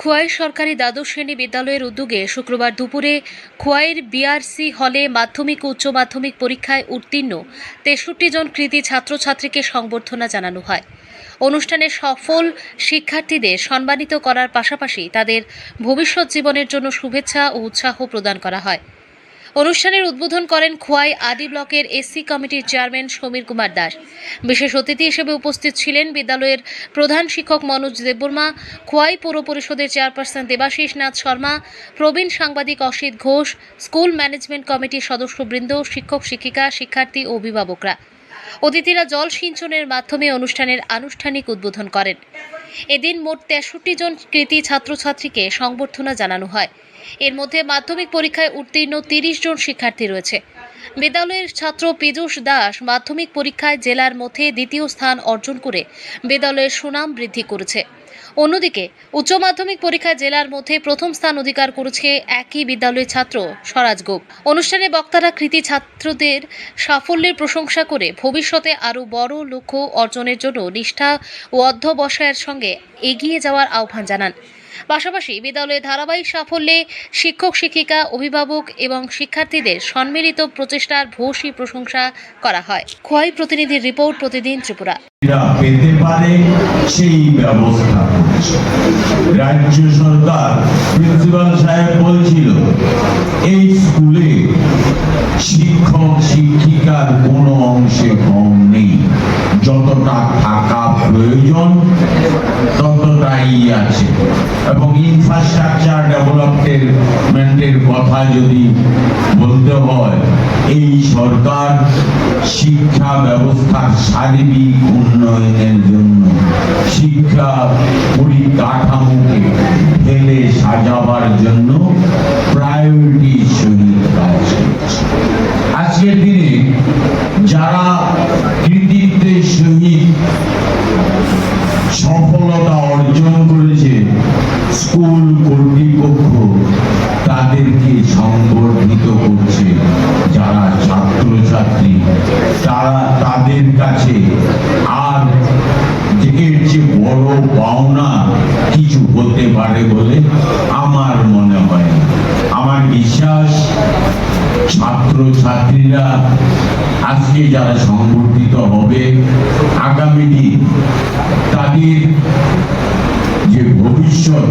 খোয়াই সরকারি দ্বাদশ শ্রেণী বিদ্যালয়ের উদ্যোগে শুক্রবার দুপুরে খোয়াইয়ের বিআরসি হলে মাধ্যমিক ও উচ্চ মাধ্যমিক পরীক্ষায় উত্তীর্ণ ৬৩ জন কৃতী ছাত্রছাত্রীকে সংবর্ধনা জানানো হয়। অনুষ্ঠানে সফল শিক্ষার্থীদের সম্মানিত করার পাশাপাশি তাদের ভবিষ্যৎ জীবনের জন্য শুভেচ্ছা ও উৎসাহ প্রদান করা হয়। অনুষ্ঠানের উদ্বোধন করেন খোয়াই আদি ব্লকের এসসি কমিটির চেয়ারম্যান সমীর কুমার দাস। বিশেষ অতিথি হিসেবে উপস্থিত ছিলেন বিদ্যালয়ের প্রধান শিক্ষক মনোজ দেববর্মা, খোয়াই পৌর পরিষদের চেয়ারপারসন দেবাশিস নাথ শর্মা, প্রবীণ সাংবাদিক অসিত ঘোষ, স্কুল ম্যানেজমেন্ট কমিটির সদস্যবৃন্দ, শিক্ষক শিক্ষিকা, শিক্ষার্থী ও অভিভাবকরা। অতিথিরা জল সিঞ্চনের মাধ্যমে অনুষ্ঠানের আনুষ্ঠানিক উদ্বোধন করেন। এদিন মোট ৬৩ জন কৃতী ছাত্রছাত্রীকে সংবর্ধনা জানানো হয়। এর মধ্যে মাধ্যমিক পরীক্ষায় উত্তীর্ণ ৩০ জন শিক্ষার্থী রয়েছে। বিদ্যালয়ের ছাত্র পীযূষ দাস মাধ্যমিক পরীক্ষায় জেলার মধ্যে দ্বিতীয় স্থান অর্জন করে বিদ্যালয়ের সুনাম বৃদ্ধি করেছে। অন্যদিকে উচ্চ মাধ্যমিক পরীক্ষায় জেলার মধ্যে প্রথম স্থান অধিকার করেছে একই বিদ্যালয়ের ছাত্র স্বরাজ গোপ। অনুষ্ঠানে বক্তারা কৃতী ছাত্রদের সাফল্যের প্রশংসা করে ভবিষ্যতে আরও বড় লক্ষ্য অর্জনের জন্য নিষ্ঠা ও অধ্যবসায়ের সঙ্গে এগিয়ে যাওয়ার আহ্বান জানান। পাশাপাশি বিদ্যালয়ে ধারাবাহিক সাফল্যে শিক্ষক শিক্ষিকা, অভিভাবক এবং শিক্ষার্থীদের সম্মিলিত প্রচেষ্টার ভূয়সী প্রশংসা করা হয়। খোয়াই প্রতিনিধির রিপোর্ট, প্রতিদিন ত্রিপুরা। পেতে পারে সেই ব্যবস্থা রাজ্য সরকার প্রিন্সিপাল সাহেব বলছিল এই স্কুলে শিক্ষক শিক্ষিকার কোনো অংশে কম নেই, যতটা থাকা প্রয়োজন ততটাই আছে। এবং ইনফ্রাস্ট্রাকচার ডেভেলপমেন্টের কথা যদি বলতে হয়, এই সরকার শিক্ষা ব্যবস্থার সার্বিক উন্নয়নের জন্য শিক্ষা পরিকাঠামোকে ফেলে সাজাবার জন্য প্রায়োরিটির সহিত কাজ করছে। আজকের দিনে যারা কৃতিত্বের সহিত সফলতা অর্জন করেছে, স্কুল কর্তৃপক্ষ তাদেরকে সংবর্ধিত করছে। যারা ছাত্রছাত্রী তারা তাদের কাছে আর এর চেয়ে বড় পাওনা কিছু হতে পারে বলে আমার মনে হয় না। আমার বিশ্বাস ছাত্রছাত্রীরা আজকে যারা সংবর্ধিত হবে, আগামী দিন তাদের যে ভবিষ্যৎ,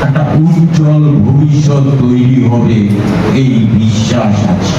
একটা উজ্জ্বল ভবিষ্যৎ তৈরি হবে, এই বিশ্বাস আছে।